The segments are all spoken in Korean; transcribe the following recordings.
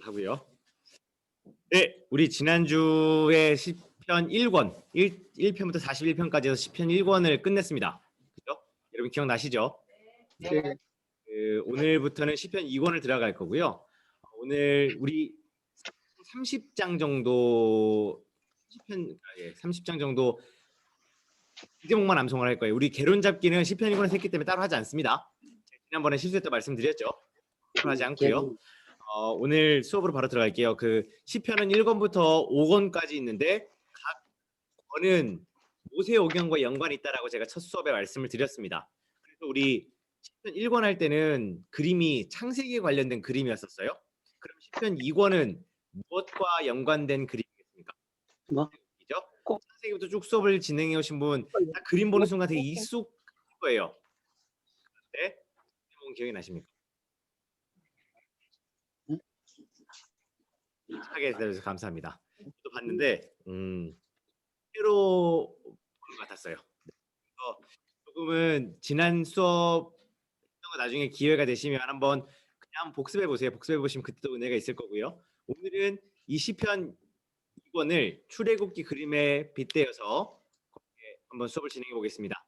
하고요. 네, 우리 지난주에 시편 1권, 1편부터 41편까지 해서 시편 1권을 끝냈습니다. 그죠? 여러분 기억나시죠? 네. 오늘부터는 시편 2권을 들어갈 거고요. 오늘 우리 30장 정도 시편 30장 정도 제목만 암송을 할 거예요. 우리 개론 잡기는 시편 1권을 했기 때문에 따로 하지 않습니다. 지난번에 실수했다 말씀드렸죠. 따로 하지 않고요. 오늘 수업으로 바로 들어갈게요. 그 시편은 1권부터 5권까지 있는데 각 권은 모세오경과 연관이 있다라고 제가 첫 수업에 말씀을 드렸습니다. 그래서 우리 시편 1권 할 때는 그림이 창세기에 관련된 그림이었었어요. 그럼 시편 2권은 무엇과 연관된 그림이겠습니까? 뭐? 창세기부터 쭉 수업을 진행해 오신 분 딱 그림 보는 순간 되게 익숙할 거예요. 네? 기억이 나십니까? 하게 해주셔서 감사합니다. 또 봤는데 새로 본 것 같았어요. 조금은 지난 수업 나중에 기회가 되시면 한번 그냥 복습해 보세요. 복습해 보시면 그때도 은혜가 있을 거고요. 오늘은 이 시편 2권을 출애굽기 그림에 빗대어서 한번 수업을 진행해 보겠습니다.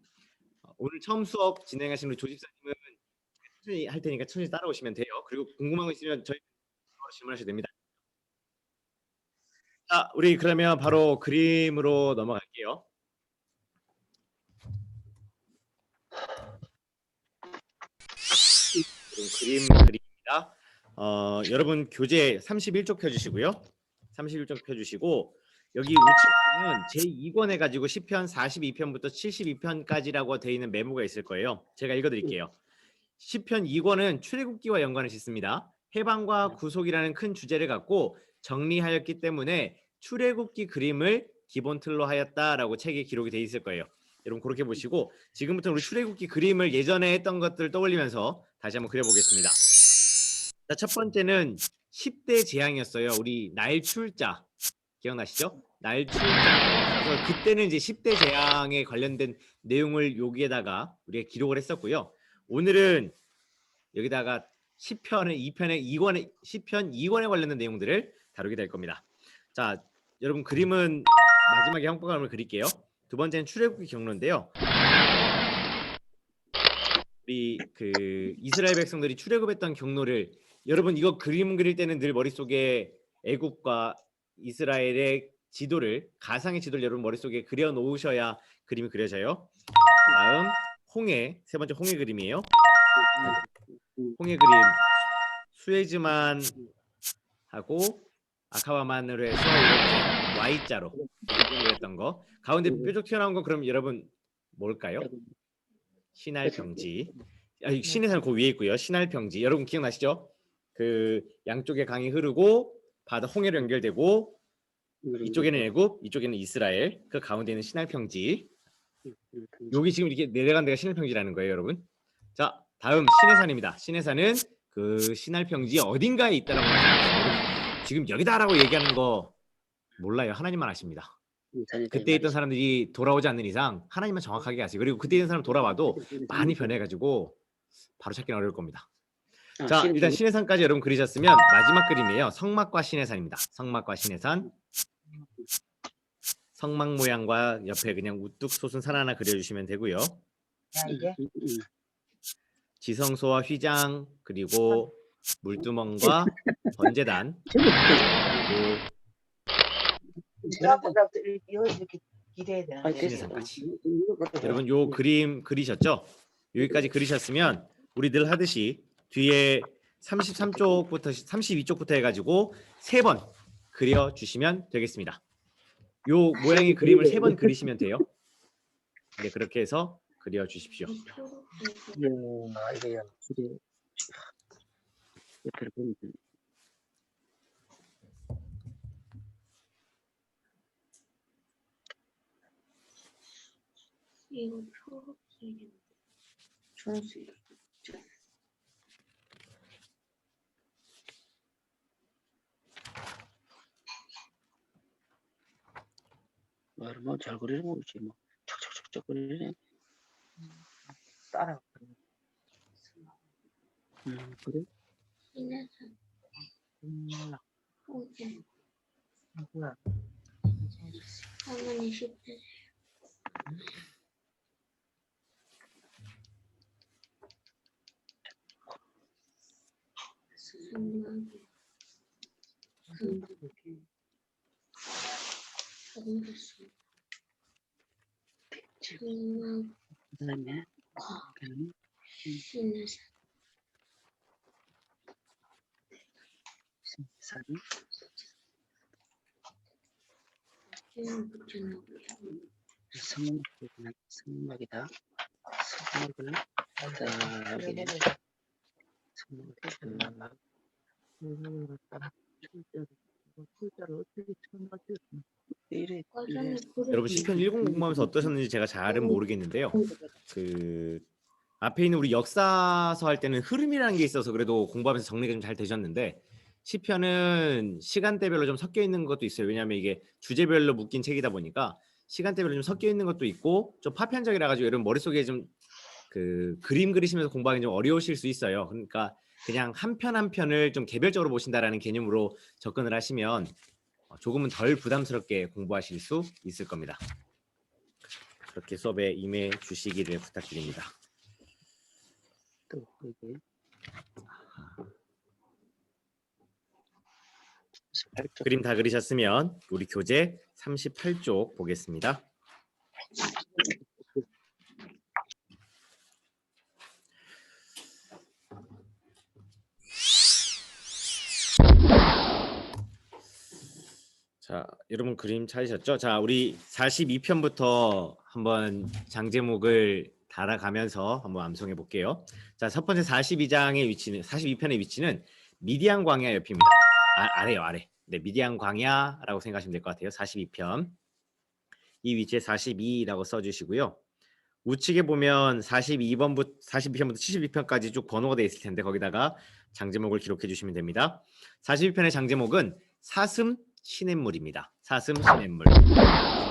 오늘 처음 수업 진행하신 우리 조집사님은 천천히 할 테니까 천천히 따라오시면 돼요. 그리고 궁금한 거 있으면 저희 바로 질문하셔도 됩니다. 자, 우리 그러면 바로 그림으로 넘어갈게요. 그림입니다. 여러분 교재 31쪽 펴주시고요. 31쪽 펴주시고 여기 우측에는 제2권 해가지고 시편 42편부터 72편까지라고 되어 있는 메모가 있을 거예요. 제가 읽어드릴게요. 시편 2권은 출애굽기와 연관을 짓습니다. 해방과 구속이라는 큰 주제를 갖고 정리하였기 때문에 출애굽기 그림을 기본 틀로 하였다라고 책에 기록이 돼 있을 거예요. 여러분 그렇게 보시고 지금부터 우리 출애굽기 그림을 예전에 했던 것들 떠올리면서 다시 한번 그려보겠습니다. 자, 첫 번째는 10대 재앙이었어요. 우리 날 출자 기억나시죠? 날 출자. 그래서 그때는 이제 10대 재앙에 관련된 내용을 여기에다가 우리가 기록을 했었고요. 오늘은 여기다가 시편의 2편의 2권의 시편 2권에 관련된 내용들을 다루게 될 겁니다. 자, 여러분 그림은 마지막에 형법감을 그릴게요. 두 번째는 출애굽기 경로인데요. 우리 그 이스라엘 백성들이 출애굽했던 경로를 여러분 이거 그림 그릴 때는 늘 머릿속에 애굽과 이스라엘의 지도를 가상의 지도를 여러분 머릿속에 그려 놓으셔야 그림이 그려져요. 다음 홍해 세 번째 홍해 그림이에요. 홍해 그림 수에즈만 하고 아카와만으로 해서 이렇게 Y자로 그렸던 거. 가운데 뾰족 튀어나온 거 그럼 여러분 뭘까요? 신할평지. 신해산 그 위에 있고요. 신할평지. 여러분 기억나시죠? 그 양쪽에 강이 흐르고 바다 홍해로 연결되고 이쪽에는 애굽, 이쪽에는 이스라엘. 그 가운데는 신할평지. 여기 지금 이렇게 내려간 데가 신할평지라는 거예요, 여러분. 자, 다음 신해산입니다. 신해산은 그 신할평지 어딘가에 있다라고 말씀하셨어요. 지금 여기다라고 얘기하는 거 몰라요. 하나님만 아십니다. 그때 있던 사람들이 돌아오지 않는 이상 하나님만 정확하게 아세요. 그리고 그때 있는 사람 돌아와도 많이 변해가지고 바로 찾기는 어려울 겁니다. 자, 일단 신해산까지 여러분 그리셨으면 마지막 그림이에요. 성막과 신해산입니다. 성막과 신해산. 성막 모양과 옆에 그냥 우뚝 솟은 산 하나 그려주시면 되고요. 지성소와 휘장 그리고 물두멍과 번제단 그리고 신해산까지. 여러분 요 그림 그리셨죠? 여기까지 그리셨으면 우리 늘 하듯이 뒤에 33쪽부터 32쪽부터 해가지고 3번 그려주시면 되겠습니다. 요 모양의 그림을 3번 그리시면 돼요. 네, 그렇게 해서 그려주십시오. 이거 초록색인데. 뭐 잘 그리는 거지 뭐 척척척척 그리네. 따라 그래. 그래? 신해산. 오전 뭐야? 할머니 10대 생각이 잘못했어. 생각 그다음에 신의 사람 사진 붙여놓고 성막이다. 성막을 여기는 성막을 이래 과정을 여러분 시편 10 공부하면서 어떠셨는지 제가 잘은 모르겠는데요. 그 앞에 있는 우리 역사서 할 때는 흐름이라는 게 있어서 그래도 공부하면서 정리가 좀 잘 되셨는데 시편은 시간대별로 좀 섞여 있는 것도 있어요. 왜냐하면 이게 주제별로 묶인 책이다 보니까 시간대별로 좀 섞여 있는 것도 있고 좀 파편적이라 가지고 여러분 머릿속에 좀 그 그림 그리시면서 공부하기 좀 어려우실 수 있어요. 그러니까 그냥 한 편 한 편을 좀 개별적으로 보신다라는 개념으로 접근을 하시면 조금은 덜 부담스럽게 공부하실 수 있을 겁니다. 그렇게 수업에 임해 주시기를 부탁드립니다. 또 여기 18쪽 그림 다 그리셨으면 우리 교재 38쪽 보겠습니다. 자, 여러분 그림 찾으셨죠? 자, 우리 42편부터 한번 장 제목을 달아가면서 한번 암송해 볼게요. 자, 첫 번째 42장의 위치는 42편의 위치는 미디안 광야 옆입니다. 아래요, 아래. 네, 미디안 광야라고 생각하시면 될 것 같아요. 42편. 이 위치에 42라고 써 주시고요. 우측에 보면 42편부터 72편까지 쭉 번호가 되어 있을 텐데 거기다가 장 제목을 기록해 주시면 됩니다. 42편의 장 제목은 사슴 시냇물입니다. 사슴 시냇물.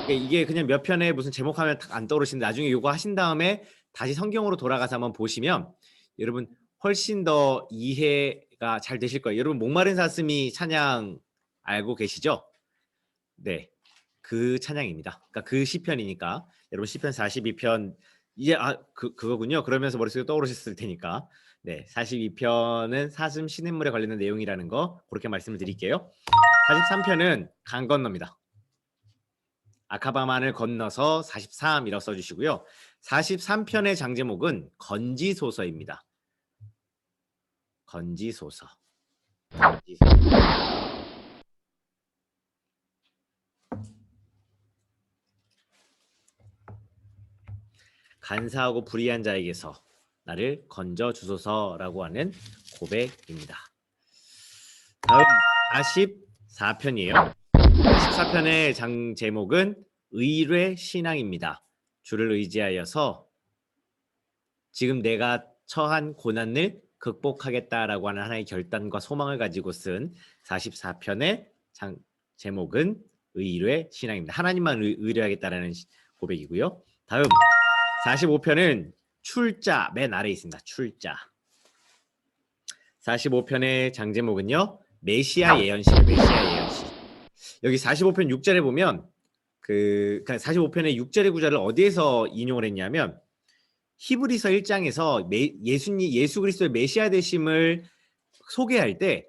이게 그냥 몇 편에 무슨 제목하면 안 떠오르시는데 나중에 이거 하신 다음에 다시 성경으로 돌아가서 한번 보시면 여러분 훨씬 더 이해가 잘 되실 거예요. 여러분 목마른 사슴이 찬양 알고 계시죠? 네, 그 찬양입니다. 그러니까 그 시편이니까 여러분 시편 42편 이제 그거군요. 그러면서 머릿속에 떠오르셨을 테니까 네, 42편은 사슴 시냇물에 관련된 내용이라는 거 그렇게 말씀을 드릴게요. 43편은 강 건너입니다. 아카바만을 건너서 43이라고 써주시고요. 43편의 장제목은 건지소서입니다. 건지소서. 간사하고 불의한 자에게서 나를 건져 주소서라고 하는 고백입니다. 다음 44편이에요. 44편의 장 제목은 의뢰 신앙입니다. 주를 의지하여서 지금 내가 처한 고난을 극복하겠다라고 하는 하나의 결단과 소망을 가지고 쓴 44편의 장 제목은 의뢰 신앙입니다. 하나님만 의뢰하겠다라는 고백이고요. 다음 45편은 출자 맨 아래에 있습니다. 출자. 45편의 장 제목은요. 메시아 예언시예요. 메시아 예언시. 여기 45편 6절에 보면 그러니까 45편의 6절의 구절을 어디에서 인용을 했냐면 히브리서 1장에서 예수 그리스도의 메시아 되심을 소개할 때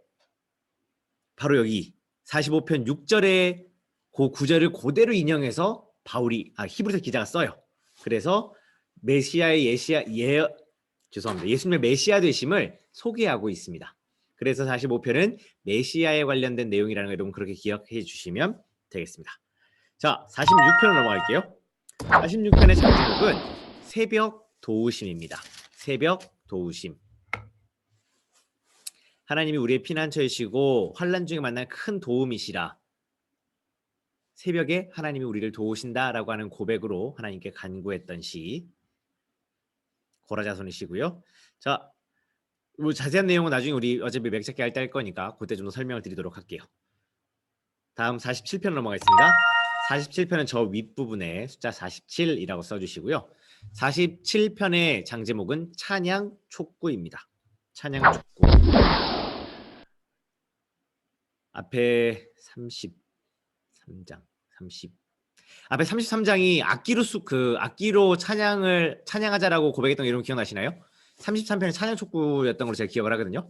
바로 여기 45편 6절의 그 구절을 그대로 인용해서 히브리서 기자가 써요. 그래서 메시아의 예수님의 메시아 되심을 소개하고 있습니다. 그래서 45편은 메시아에 관련된 내용이라는 걸 여러분 그렇게 기억해 주시면 되겠습니다. 자, 46편으로 넘어갈게요. 46편의 장제목은 새벽 도우심입니다. 새벽 도우심. 하나님이 우리의 피난처이시고 환난 중에 만날 큰 도움이시라. 새벽에 하나님이 우리를 도우신다라고 하는 고백으로 하나님께 간구했던 시 고라자손이시고요. 자, 뭐 자세한 내용은 나중에 우리 어차피 맥잡기 할 때 할 거니까 그때 좀 더 설명을 드리도록 할게요. 다음 47편 넘어가겠습니다. 47편은 저 윗부분에 숫자 47이라고 써주시고요. 47편의 장제목은 찬양 촉구입니다. 찬양 촉구. 앞에 33장 30 앞에 33장이 악기로 찬양하자라고 고백했던 거 여러분 기억나시나요? 33편이 찬양 촉구였던 걸로 제가 기억을 하거든요.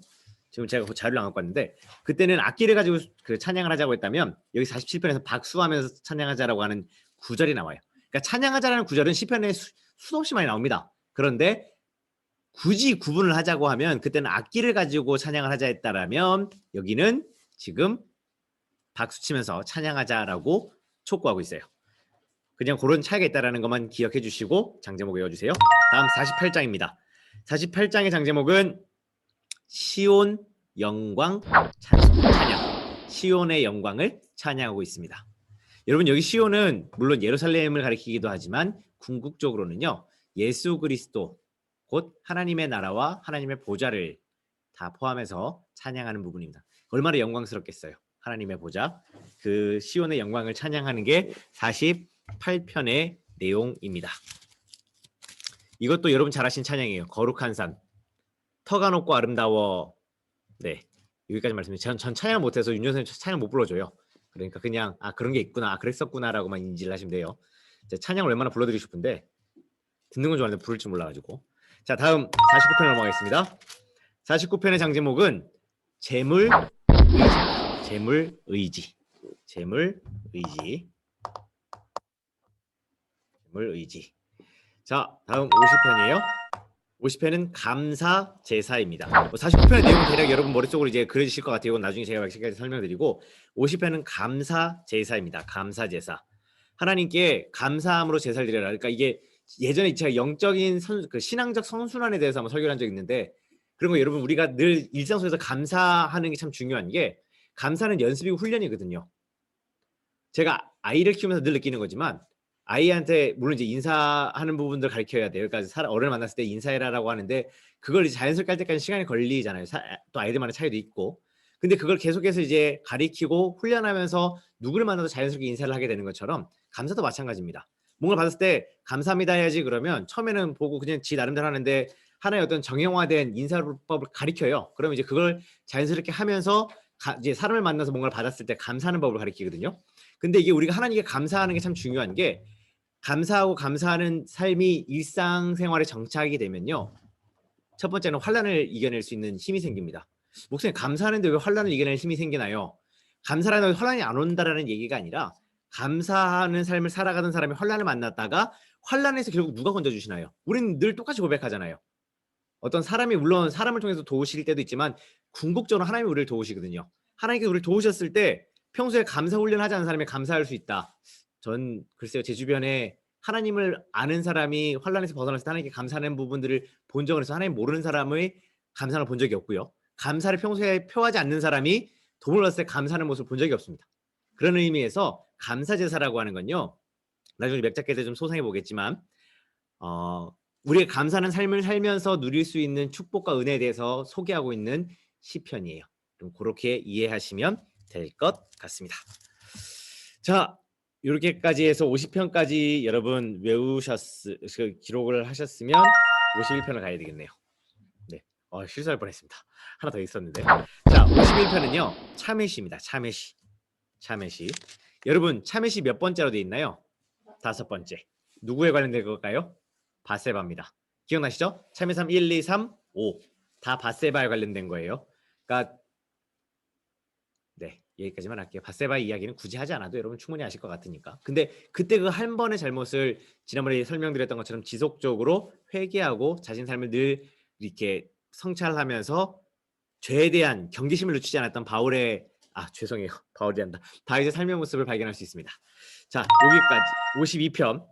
지금 제가 그 자료를 안 갖고 왔는데 그때는 악기를 가지고 그 찬양을 하자고 했다면 여기 47편에서 박수하면서 찬양하자라고 하는 구절이 나와요. 그러니까 찬양하자라는 구절은 시편에 수없이 많이 나옵니다. 그런데 굳이 구분을 하자고 하면 그때는 악기를 가지고 찬양을 하자 했다라면 여기는 지금 박수치면서 찬양하자라고 촉구하고 있어요. 그냥 그런 차이가 있다라는 것만 기억해 주시고 장제목 외워주세요. 다음 48장입니다. 48장의 장제목은 시온 영광 찬양. 시온의 영광을 찬양하고 있습니다. 여러분 여기 시온은 물론 예루살렘을 가리키기도 하지만 궁극적으로는요. 예수 그리스도 곧 하나님의 나라와 하나님의 보좌를 다 포함해서 찬양하는 부분입니다. 얼마나 영광스럽겠어요. 하나님의 보좌. 그 시온의 영광을 찬양하는 게 48편의 내용입니다. 이것도 여러분 잘 아신 찬양이에요. 거룩한 산. 터가 높고 아름다워. 네. 여기까지 말씀드려요. 전 찬양 못해서 윤정 선생님 찬양 못 불러줘요. 그러니까 그냥 그런 게 있구나. 그랬었구나라고만 인지를 하시면 돼요. 찬양을 얼마나 불러드리고 싶은데 듣는 건 좋아하는데 부를 줄 몰라가지고. 자 다음 49편 넘어가겠습니다. 49편의 장제목은 재물 의지입니다. 재물 의지. 재물 의지. 재물 의지. 자 다음 50편이에요. 50편은 감사 제사입니다. 49편의 내용은 대략 여러분 머릿속으로 이제 그려지실 것 같아요. 이건 나중에 제가 맥시까지 설명드리고 50편은 감사 제사입니다. 감사 제사. 하나님께 감사함으로 제사를 드려라. 그러니까 이게 예전에 제가 영적인 그 신앙적 선순환에 대해서 한번 설교를 한 적이 있는데 그런 거 여러분 우리가 늘 일상 속에서 감사하는 게 참 중요한 게 감사는 연습이고 훈련이거든요. 제가 아이를 키우면서 늘 느끼는 거지만 아이한테 물론 이제 인사하는 부분들 가르쳐야 돼요. 그러니까 어른을 만났을 때 인사해라라고 하는데 그걸 이제 자연스럽게 할 때까지 시간이 걸리잖아요. 또 아이들만의 차이도 있고. 근데 그걸 계속해서 이제 가리키고 훈련하면서 누구를 만나도 자연스럽게 인사를 하게 되는 것처럼 감사도 마찬가지입니다. 뭔가 받았을 때 감사합니다 해야지 그러면 처음에는 보고 그냥 지 나름대로 하는데 하나의 어떤 정형화된 인사법을 가리켜요. 그러면 이제 그걸 자연스럽게 하면서 이제 사람을 만나서 뭔가를 받았을 때 감사하는 법을 가리키거든요. 근데 이게 우리가 하나님께 감사하는 게 참 중요한 게 감사하고 감사하는 삶이 일상생활에 정착하게 되면요. 첫 번째는 환란을 이겨낼 수 있는 힘이 생깁니다. 목사님 감사하는데 왜 환란을 이겨낼 힘이 생기나요? 감사라는 환란이 안 온다라는 얘기가 아니라 감사하는 삶을 살아가던 사람이 환란을 만났다가 환란에서 결국 누가 건져주시나요? 우리는 늘 똑같이 고백하잖아요. 어떤 사람이 물론 사람을 통해서 도우실 때도 있지만 궁극적으로 하나님이 우리를 도우시거든요. 하나님께서 우리를 도우셨을 때 평소에 감사 훈련하지 않은 사람이 감사할 수 있다. 전 글쎄요. 제 주변에 하나님을 아는 사람이 환란에서 벗어났을 때 하나님께 감사하는 부분들을 본 적은 있어서 하나님 모르는 사람의 감사를 본 적이 없고요. 감사를 평소에 표하지 않는 사람이 돈을 얻을 때 감사하는 모습을 본 적이 없습니다. 그런 의미에서 감사제사라고 하는 건요. 나중에 맥작게 좀 소상해 보겠지만 우리가 감사하는 삶을 살면서 누릴 수 있는 축복과 은혜에 대해서 소개하고 있는 시편이에요. 좀 그렇게 이해하시면 될 것 같습니다. 자, 이렇게까지 해서 50편까지 여러분 기록을 하셨으면 51편을 가야 되겠네요. 네, 실수할 뻔했습니다. 하나 더 있었는데. 자, 51편은요. 차메시입니다. 차메시. 여러분, 차메시 몇 번째로 되어 있나요? 5번째. 누구에 관련된 걸까요? 바세바입니다. 기억나시죠? 차메삼 1, 2, 3, 5. 다 바세바에 관련된 거예요. 그러니까 네, 여기까지만 할게요. 바세바의 이야기는 굳이 하지 않아도 여러분 충분히 아실 것 같으니까. 근데 그때 그 한 번의 잘못을 지난번에 설명드렸던 것처럼 지속적으로 회개하고 자신 삶을 늘 이렇게 성찰하면서 죄에 대한 경계심을 늦추지 않았던 바울의 죄송해요. 바울이 한다. 다윗의 삶의 모습을 발견할 수 있습니다. 자, 여기까지 52편.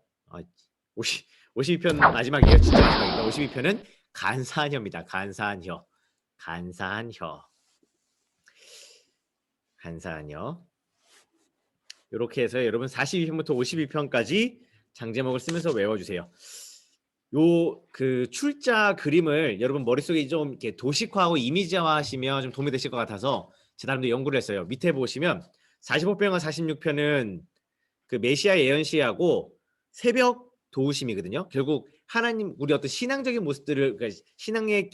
52편 마지막이에요. 진짜 마지막입니다. 52편은 간사한 혀입니다. 간사한 혀. 이렇게 해서 여러분 42편부터 52편까지 장제목을 쓰면서 외워주세요. 그 출자 그림을 여러분 머릿속에 좀 이렇게 도식화하고 이미지화하시면 좀 도움이 되실 것 같아서 제 나름대로 연구를 했어요. 밑에 보시면 45편과 46편은 그 메시아 예언시하고 새벽 도우심이거든요. 결국 하나님 우리 어떤 신앙적인 모습들을 그러니까 신앙의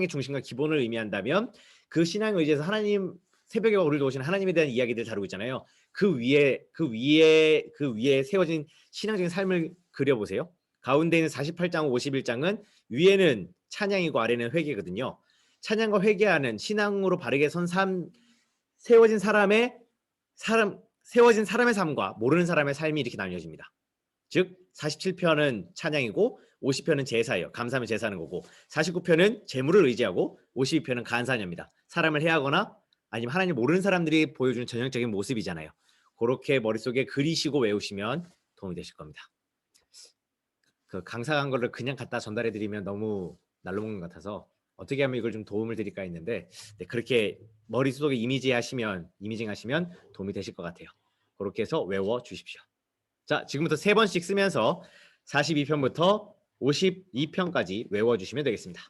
중심과 기본을 의미한다면 그 신앙에 의지해서 하나님 새벽에 오를 도우시는 하나님에 대한 이야기들 다루고 있잖아요. 그 위에 세워진 신앙적인 삶을 그려보세요. 가운데 있는 48장 51장은 위에는 찬양이고 아래는 회개거든요. 찬양과 회개하는 신앙으로 바르게 선 삶, 세워진 사람의 삶과 모르는 사람의 삶이 이렇게 나뉘어집니다. 즉 47편은 찬양이고 50편은 제사예요. 감사하면 제사하는 거고 49편은 재물을 의지하고 52편은 간사녀입니다. 사람을 해하거나 아니면 하나님 모르는 사람들이 보여주는 전형적인 모습이잖아요. 그렇게 머릿속에 그리시고 외우시면 도움이 되실 겁니다. 그 강사한 거를 그냥 갖다 전달해 드리면 너무 날로 먹는 것 같아서 어떻게 하면 이걸 좀 도움을 드릴까 했는데 네, 그렇게 머릿속에 이미징 하시면 도움이 되실 것 같아요. 그렇게 해서 외워 주십시오. 자, 지금부터 3번씩 쓰면서 42편부터 52편까지 외워주시면 되겠습니다.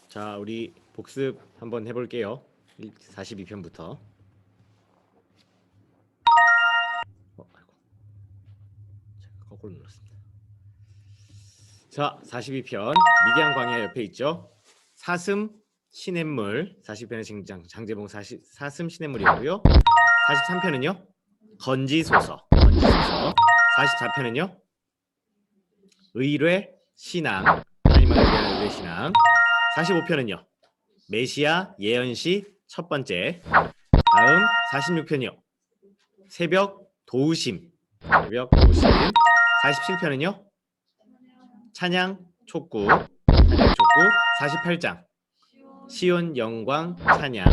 자, 우리 복습 한번 해볼게요. 42편부터. 아이고. 제가 거꾸로 눌렀습니다. 자, 42편 미디안 광야 옆에 있죠. 사슴 시냇물 40편의 장제봉 사슴 시냇물이었고요. 43편은요. 건지소서 44편은요. 의뢰 신앙 하나님만 의뢰하는 의뢰 신앙 45편은요. 메시아 예언시 첫 번째 다음 46편이요. 새벽 도우심 47편은요. 찬양 촉구 48장 시온 영광 찬양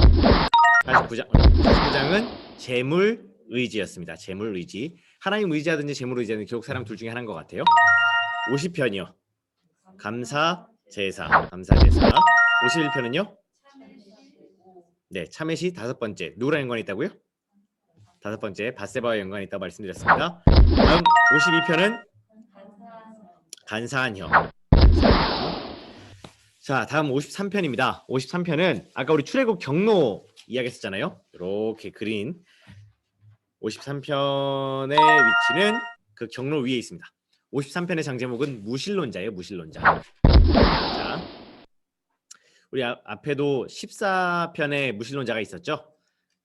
49장은 재물 의지였습니다. 재물 의지. 하나님 의지하든지 재물 의지하든지 결국 사람 둘 중에 하나인 것 같아요. 50편이요. 감사 제사. 51편은요. 네, 참회시 5번째. 누구랑 연관이 있다고요? 5번째 밧세바와 연관이 있다고 말씀드렸습니다. 다음 52편은 간사한 혀. 자, 다음 53편입니다. 53편은 아까 우리 출애굽 경로 이야기했었잖아요. 이렇게 그린 53편의 위치는 그 경로 위에 있습니다. 53편의 장제목은 무신론자예요. 무신론자. 자, 우리 앞에도 14편의 무신론자가 있었죠.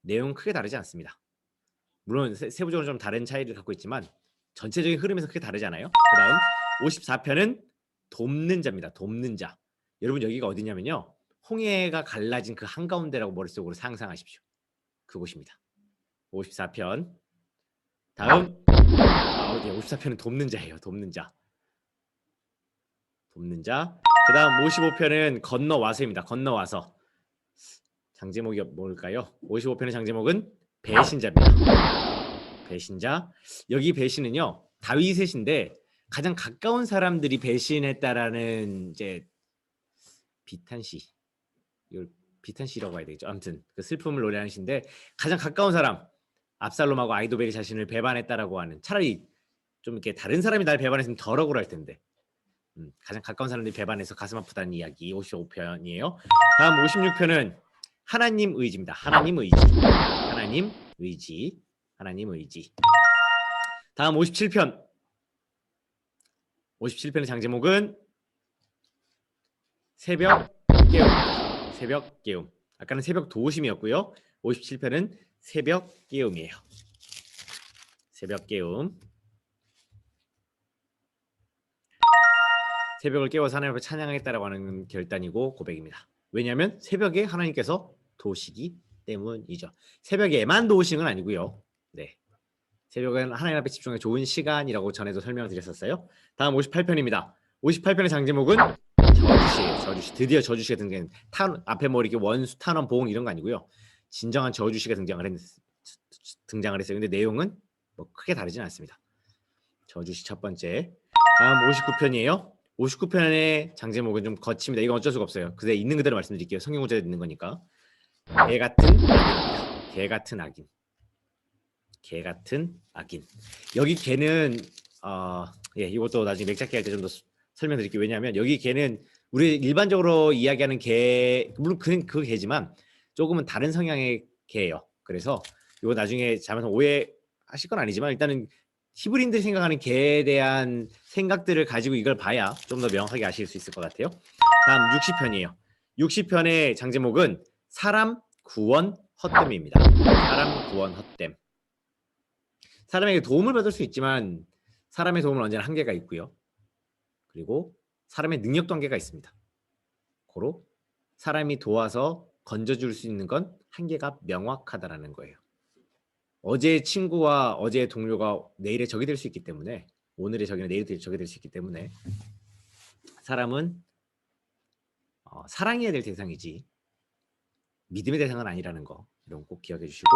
내용은 크게 다르지 않습니다. 물론 세부적으로 좀 다른 차이를 갖고 있지만 전체적인 흐름에서 크게 다르지 않아요. 그 다음 54편은 돕는 자입니다. 돕는 자. 여러분 여기가 어디냐면요. 홍해가 갈라진 그 한가운데라고 머릿속으로 상상하십시오. 그곳입니다. 54편. 다음 54편은 돕는 자예요. 돕는 자. 그 다음 55편은 건너와서입니다. 건너와서. 장제목이 뭘까요? 55편의 장제목은 배신자입니다. 배신자. 여기 배신은요. 다윗의 시인데 가장 가까운 사람들이 배신했다라는 이제 비탄시. 이걸 비탄시라고 해야 되겠죠. 아무튼 그 슬픔을 노래하는 시인데 가장 가까운 사람 압살롬하고 아이도벨이 자신을 배반했다라고 하는 차라리 좀 이렇게 다른 사람이 날 배반했으면 덜 억울할 텐데 가장 가까운 사람들이 배반해서 가슴 아프다는 이야기 55편이에요. 다음 56편은 하나님 의지입니다. 하나님 의지. 다음 57편. 57편의 장제목은 새벽 깨움입니다. 새벽 깨움. 아까는 새벽 도우심이었고요. 57편은 새벽 깨움이에요. 새벽 깨움. 새벽을 깨워서 하나님 앞에 찬양하겠다라고 하는 결단이고 고백입니다. 왜냐하면 새벽에 하나님께서 도우시기 때문이죠. 새벽에만 도우시는 건 아니고요. 네, 새벽은 하나님 앞에 집중하기 좋은 시간이라고 전에도 설명을 드렸었어요. 다음 58편입니다. 58편의 장제목은 저주시예요. 저주시. 드디어 저주시가 등장한 앞에 뭐 이렇게 원수, 탄원, 보응 이런 거 아니고요. 진정한 저주시가 등장을 했어요. 근데 내용은 뭐 크게 다르진 않습니다. 저주시 첫 번째. 다음 59편이에요. 59편의 장제목은 좀 거칩니다. 이건 어쩔 수가 없어요. 그대 있는 그대로 말씀드릴게요. 성경 구절에 있는 거니까. 개 같은 악인. 여기 개는 이것도 나중에 맥잡기 할 때 좀 더 설명드릴게요. 왜냐하면 여기 개는 우리 일반적으로 이야기하는 개, 물론 그 개지만 조금은 다른 성향의 개예요. 그래서 이거 나중에 잘못하면 오해하실 건 아니지만 일단은 히브리인들이 생각하는 개에 대한 생각들을 가지고 이걸 봐야 좀 더 명확하게 아실 수 있을 것 같아요. 다음 60편이에요. 60편의 장제목은 사람 구원 헛됨입니다. 사람 구원 헛됨. 사람에게 도움을 받을 수 있지만 사람의 도움은 언제나 한계가 있고요. 그리고 사람의 능력도 한계가 있습니다. 고로 사람이 도와서 건져줄 수 있는 건 한계가 명확하다라는 거예요. 어제의 친구와 어제의 동료가 내일의 적이 될 수 있기 때문에, 오늘의 적이나 내일의 적이 될 수 있기 때문에 사람은 사랑해야 될 대상이지 믿음의 대상은 아니라는 거, 이런 거 꼭 기억해 주시고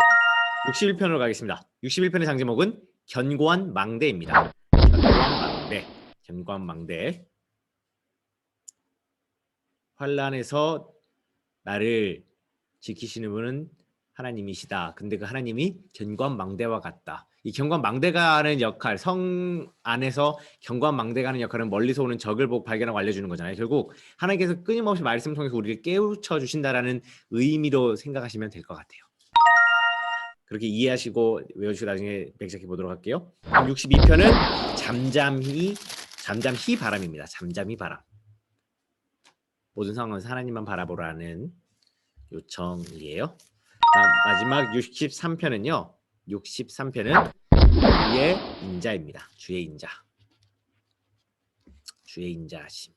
61편으로 가겠습니다. 61편의 장제목은 견고한 망대입니다. 견고한 망대. 환난에서 나를 지키시는 분은 하나님이시다. 근데 그 하나님이 견고한 망대와 같다. 이 견고한 망대가 하는 역할, 성 안에서 견고한 망대가 하는 역할은 멀리서 오는 적을 보고 발견하고 알려주는 거잖아요. 결국 하나님께서 끊임없이 말씀을 통해서 우리를 깨우쳐 주신다라는 의미로 생각하시면 될 것 같아요. 그렇게 이해하시고 외워주시고 나중에 맥작해 보도록 할게요. 62편은 잠잠히 바람입니다. 잠잠히 바람. 모든 상황에서 하나님만 바라보라는 요청이에요. 마지막 63편은요. 63편은 주의 인자입니다. 주의 인자. 주의 인자심.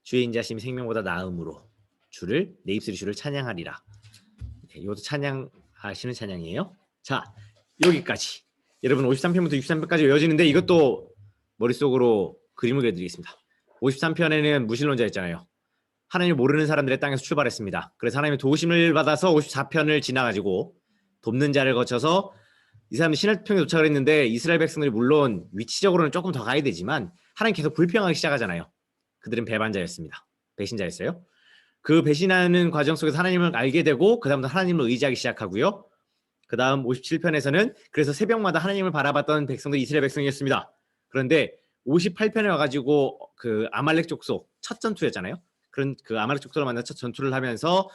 주의 인자심이 생명보다 나음으로 주를 내 입술이 주를 찬양하리라. 네, 이것도 찬양하시는 찬양이에요. 자, 여기까지. 여러분 53편부터 63편까지 외워지는데 이것도 머릿속으로 그림을 그려드리겠습니다. 53편에는 무신론자였잖아요. 하나님을 모르는 사람들의 땅에서 출발했습니다. 그래서 하나님의 도우심을 받아서 54편을 지나가지고 돕는 자를 거쳐서 이 사람은 시내평에 도착을 했는데 이스라엘 백성들이 물론 위치적으로는 조금 더 가야 되지만 하나님 계속 불평하기 시작하잖아요. 그들은 배반자였습니다. 배신자였어요. 그 배신하는 과정 속에서 하나님을 알게 되고 그 다음부터 하나님을 의지하기 시작하고요. 그 다음 57편에서는 그래서 새벽마다 하나님을 바라봤던 백성들이 이스라엘 백성이었습니다. 그런데 58편에 와가지고 그 아말렉 족속 첫 전투였잖아요. 그런 그 아말렉 족속을 만나 첫 전투를 하면서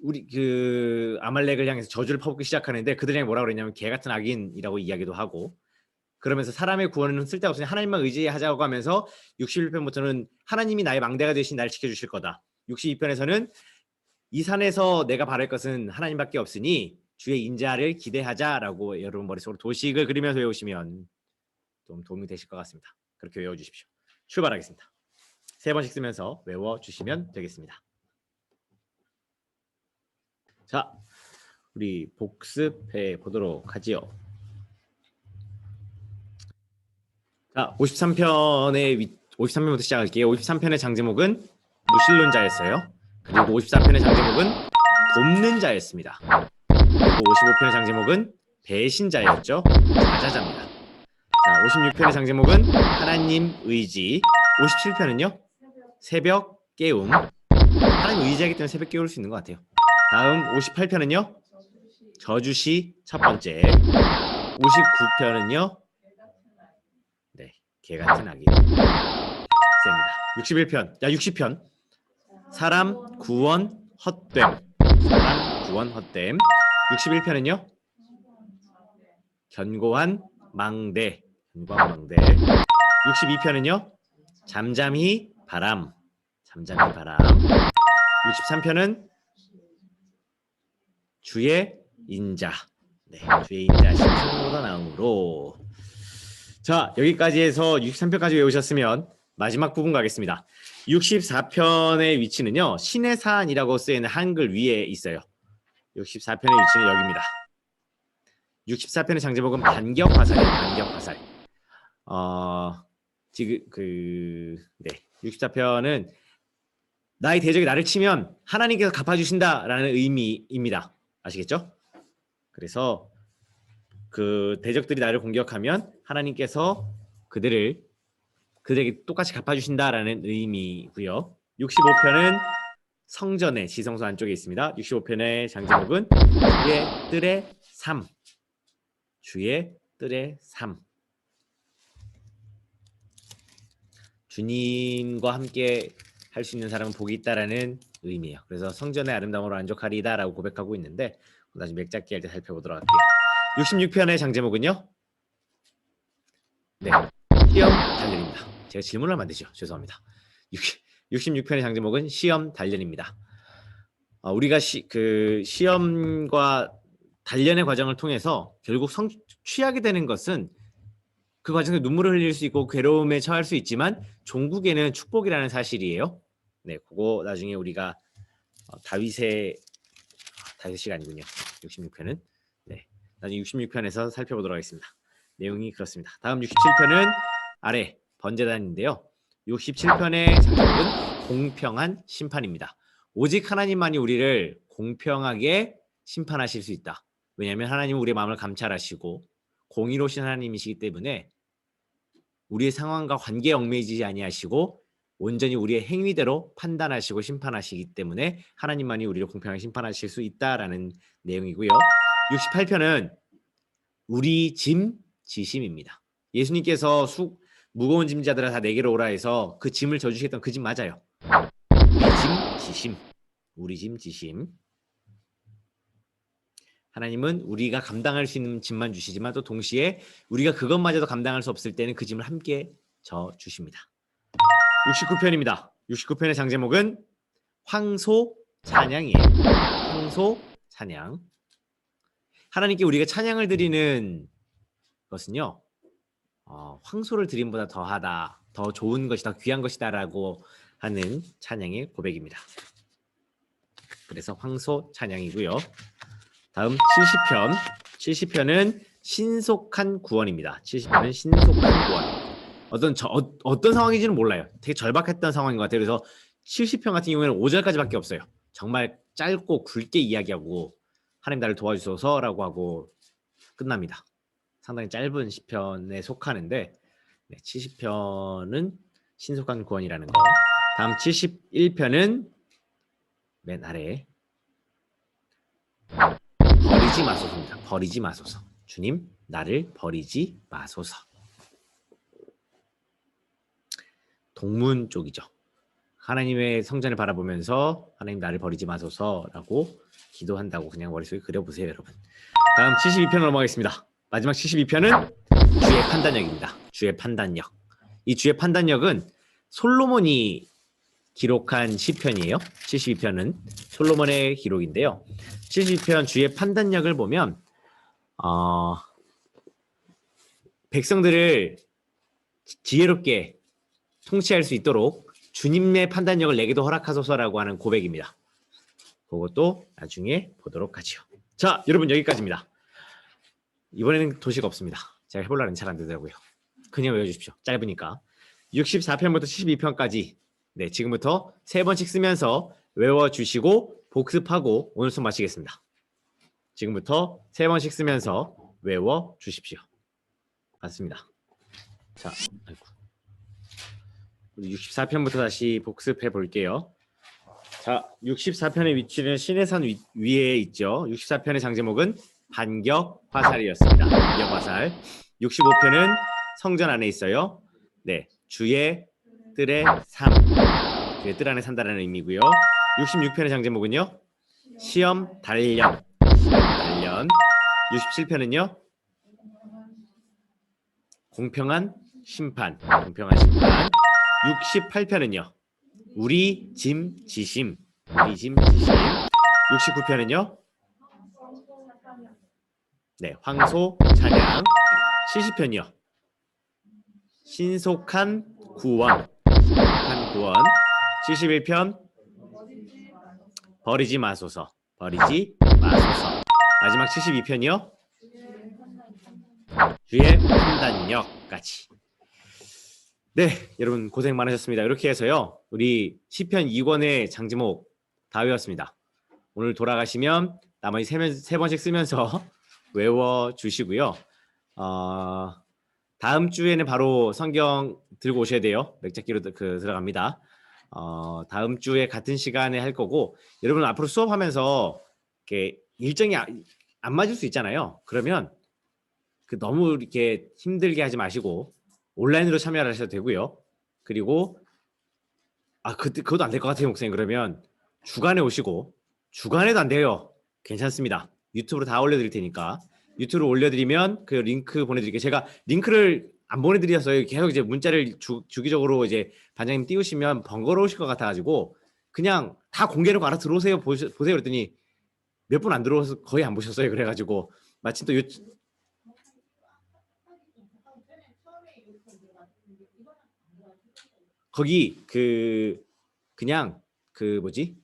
우리 그 아말렉을 향해서 저주를 퍼붓기 시작하는데 그들이 뭐라고 그랬냐면 개 같은 악인이라고 이야기도 하고, 그러면서 사람의 구원은 쓸데없으니 하나님만 의지하자고 하면서 61편부터는 하나님이 나의 망대가 되신 나를 지켜주실 거다. 62편에서는 이 산에서 내가 바랄 것은 하나님밖에 없으니 주의 인자를 기대하자라고 여러분 머릿속으로 도식을 그리면서 외우시면 좀 도움이 되실 것 같습니다. 그렇게 외워주십시오. 출발하겠습니다. 3번씩 쓰면서 외워주시면 되겠습니다. 자, 우리 복습해 보도록 하지요. 자, 53편부터 시작할게요. 53편의 장제목은 무신론자였어요. 그리고 54편의 장제목은 돕는 자였습니다. 그리고 55편의 장제목은 배신자였죠. 자자자입니다. 자, 56편의 장제목은 하나님 의지. 57편은요? 새벽 깨움. 하나님 의지하기 때문에 새벽 깨울 수 있는 것 같아요. 다음 58편은요? 저주시 첫 번째. 59편은요? 네, 개 같은 악인. 셉니다. 61편, 60편. 사람 구원 헛됨. 사람 구원 헛됨. 61편은요? 견고한 망대. 견고한 망대. 62편은요? 잠잠히 바람. 잠잠히 바람. 63편은 주의 인자. 네, 주의 인자 신성보다 나음으로. 자, 여기까지 해서 63편까지 외우셨으면 마지막 부분 가겠습니다. 64편의 위치는요. 신의 산이라고 쓰여있는 한글 위에 있어요. 64편의 위치는 여기입니다. 64편의 장제목은 반격화살이에요. 반격화살. 지금 64편은 나의 대적이 나를 치면 하나님께서 갚아주신다라는 의미입니다. 아시겠죠? 그래서 그 대적들이 나를 공격하면 하나님께서 그들에게 똑같이 갚아주신다라는 의미고요. 65편은 성전의 지성소 안쪽에 있습니다. 65편의 장제목은 주의 뜰의 삶. 주의 뜰의 삶. 주님과 함께 할 수 있는 사람은 복이 있다라는 의미예요. 그래서 성전의 아름다움으로 만족하리다라고 고백하고 있는데 나중에 맥잡기 할 때 살펴보도록 할게요. 66편의 장제목은요. 네, 시험 달려입니다. 제가 질문을 하면 안 되죠. 죄송합니다. 66편의 장제목은 시험 단련입니다. 우리가 시험과 단련의 과정을 통해서 결국 취하게 되는 것은 그 과정에서 눈물을 흘릴 수 있고 괴로움에 처할 수 있지만 종국에는 축복이라는 사실이에요. 네, 그거 나중에 우리가 다윗의 시간이군요. 66편은 네, 나중에 66편에서 살펴보도록 하겠습니다. 내용이 그렇습니다. 다음 67편은 아래 번제단인데요. 67편의 장제목은 공평한 심판입니다. 오직 하나님만이 우리를 공평하게 심판하실 수 있다. 왜냐하면 하나님은 우리의 마음을 감찰하시고 공의로우신 하나님이시기 때문에 우리의 상황과 관계에 얽매이지 아니하시고 온전히 우리의 행위대로 판단하시고 심판하시기 때문에 하나님만이 우리를 공평하게 심판하실 수 있다라는 내용이고요. 68편은 우리 짐 지심입니다. 예수님께서 무거운 짐자들아 다 내게로 오라 해서 그 짐을 져주시겠던 그 짐 맞아요. 우리 짐 지심. 하나님은 우리가 감당할 수 있는 짐만 주시지만 또 동시에 우리가 그것마저도 감당할 수 없을 때는 그 짐을 함께 져 주십니다. 69편입니다. 69편의 장제목은 황소 찬양이에요. 황소 찬양. 하나님께 우리가 찬양을 드리는 것은요. 황소를 드림보다 더하다, 더 좋은 것이다, 귀한 것이다라고 하는 찬양의 고백입니다. 그래서 황소 찬양이고요. 다음 70편. 70편은 신속한 구원입니다. 70편은 신속한 구원. 어떤 상황인지는 몰라요. 되게 절박했던 상황인 것 같아요. 그래서 70편 같은 경우에는 5절까지밖에 없어요. 정말 짧고 굵게 이야기하고 하나님 나를 도와주소서라고 하고 끝납니다. 상당히 짧은 시편에 속하는데 70편은 신속한 구원이라는 거. 다음 71편은 맨 아래 버리지 마소서입니다. 버리지 마소서. 주님 나를 버리지 마소서. 동문 쪽이죠. 하나님의 성전을 바라보면서 하나님 나를 버리지 마소서라고 기도한다고 그냥 머릿속에 그려보세요, 여러분. 다음 72편으로 넘어가겠습니다. 마지막 72편은 주의 판단력입니다. 주의 판단력. 이 주의 판단력은 솔로몬이 기록한 시편이에요. 72편은 솔로몬의 기록인데요. 72편 주의 판단력을 보면 백성들을 지혜롭게 통치할 수 있도록 주님의 판단력을 내게도 허락하소서라고 하는 고백입니다. 그것도 나중에 보도록 하죠. 자, 여러분 여기까지입니다. 이번에는 도시가 없습니다. 제가 해보려는 잘 안 되더라고요. 그냥 외워주십시오. 짧으니까. 64편부터 72편까지 네, 지금부터 3번씩 쓰면서 외워주시고 복습하고 오늘 수업 마치겠습니다. 지금부터 3번씩 쓰면서 외워주십시오. 맞습니다. 자, 아이고. 64편부터 다시 복습해 볼게요. 자, 64편의 위치는 시내산 위에 있죠. 64편의 장제목은 반격 화살이었습니다. 반격 화살. 65편은 성전 안에 있어요. 네, 주의 뜰의 삶. 주의 뜰 안에 산다라는 의미고요. 66편의 장제목은요. 시험 단련. 시험 단련. 67편은요. 공평한 심판. 공평한 심판. 68편은요. 우리 짐 지심. 우리 짐 지심. 69편은요. 네, 황소 찬양. 70편이요. 신속한 구원. 신속한 구원. 71편 버리지 마소서. 버리지 마소서. 마지막 72편이요. 주의 판단력까지. 네, 여러분 고생 많으셨습니다. 이렇게 해서요. 우리 시편 2권의 장제목 다 외웠습니다. 오늘 돌아가시면 나머지 3번씩 쓰면서 외워주시고요. 다음 주에는 바로 성경 들고 오셔야 돼요. 맥잡기로 들어갑니다. 다음 주에 같은 시간에 할 거고 여러분 앞으로 수업하면서 이렇게 일정이 안 맞을 수 있잖아요. 그러면 너무 이렇게 힘들게 하지 마시고 온라인으로 참여를 하셔도 되고요. 그리고 그것도 안 될 것 같아요, 목사님. 그러면 주간에 오시고 주간에도 안 돼요. 괜찮습니다. 유튜브로 다 올려드릴 테니까 유튜브로 올려드리면 그 링크 보내드릴게요. 제가 링크를 안 보내드렸어요. 계속 이제 문자를 주기적으로 이제 반장님 띄우시면 번거로우실 것 같아가지고 그냥 다 공개로 알아 들어오세요 보세요 그랬더니 몇 분 안 들어와서 거의 안 보셨어요. 그래가지고 마침 또 거기 그냥 뭐지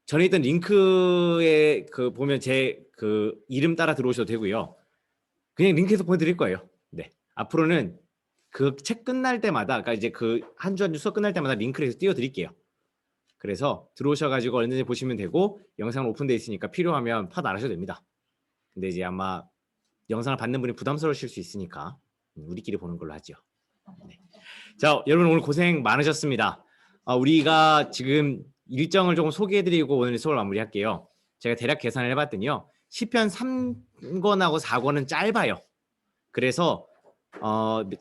전에 있던 링크에 보면 제 이름 따라 들어오셔도 되고요. 그냥 링크에서 보내드릴 거예요. 네, 앞으로는 그 책 끝날 때마다, 그러니까 이제 한 주 한 주 수업 끝날 때마다 링크를 해서 띄워드릴게요. 그래서 들어오셔가지고 얼마든지 보시면 되고 영상은 오픈돼 있으니까 필요하면 파 나르셔도 됩니다. 근데 이제 아마 영상을 받는 분이 부담스러우실 수 있으니까 우리끼리 보는 걸로 하죠. 네. 자, 여러분 오늘 고생 많으셨습니다. 우리가 지금 일정을 조금 소개해드리고 오늘 수업을 마무리할게요. 제가 대략 계산을 해봤더니요. 시편 3권하고 4권은 짧아요. 그래서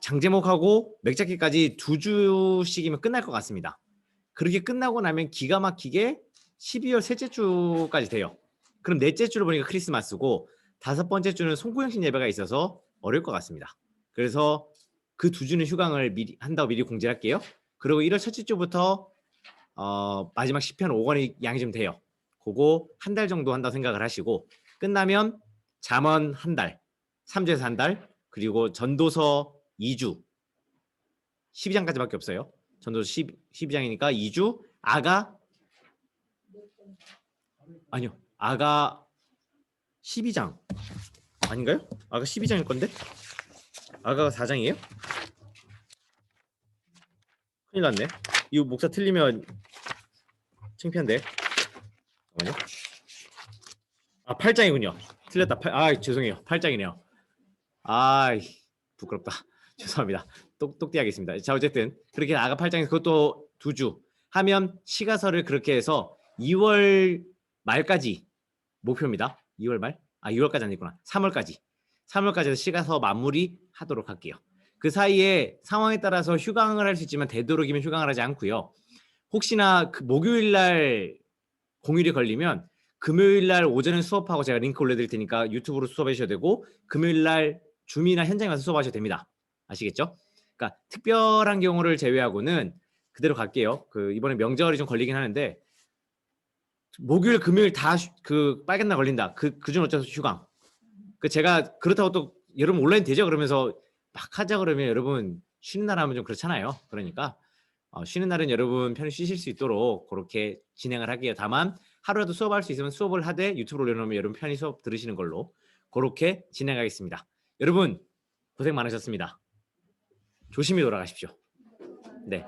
장제목하고 맥잡기까지 2주씩이면 끝날 것 같습니다. 그렇게 끝나고 나면 기가 막히게 12월 셋째 주까지 돼요. 그럼 넷째 주를 보니까 크리스마스고 5번째 주는 송구영신 예배가 있어서 어려울 것 같습니다. 그래서 그 2주는 휴강을 미리 공지할게요. 그리고 1월 첫째 주부터 마지막 시편 5권이 양이 좀 돼요. 그거 한 달 정도 한다고 생각을 하시고 끝나면 잠언 한 달, 3주에서 한 달, 그리고 전도서 2주, 12장까지밖에 없어요. 전도서 12장이니까 2주, 아가 12장 아닌가요? 아가 12장일 건데? 아가가 4장이에요? 큰일 났네. 이거 목사 틀리면 창피한데. 잠깐만요. 8장이군요. 틀렸다. 죄송해요. 8장이네요. 부끄럽다. 죄송합니다. 똑띠하겠습니다. 자, 어쨌든 그렇게 아가 8장에서 그것도 2주 하면 시가서를 그렇게 해서 2월 말까지 목표입니다. 2월 말? 2월까지 아니구나. 3월까지 해서 시가서 마무리 하도록 할게요. 그 사이에 상황에 따라서 휴강을 할 수 있지만 되도록이면 휴강을 하지 않고요. 혹시나 목요일 날 공휴일이 걸리면 금요일 날 오전에 수업하고 제가 링크 올려드릴 테니까 유튜브로 수업하셔도 되고 금요일 날 줌이나 현장에 와서 수업하셔도 됩니다. 아시겠죠? 그러니까 특별한 경우를 제외하고는 그대로 갈게요. 이번에 명절이 좀 걸리긴 하는데 목요일, 금요일 다 빨간 날 걸린다. 그중 어째서 휴강. 제가 그렇다고 또 여러분 온라인 되죠? 그러면서 막 하자 그러면 여러분 쉬는 날 하면 좀 그렇잖아요. 그러니까 쉬는 날은 여러분 편히 쉬실 수 있도록 그렇게 진행을 할게요. 다만 하루라도 수업할 수 있으면 수업을 하되 유튜브로 올려놓으면 여러분 편히 수업 들으시는 걸로 그렇게 진행하겠습니다. 여러분 고생 많으셨습니다. 조심히 돌아가십시오. 네.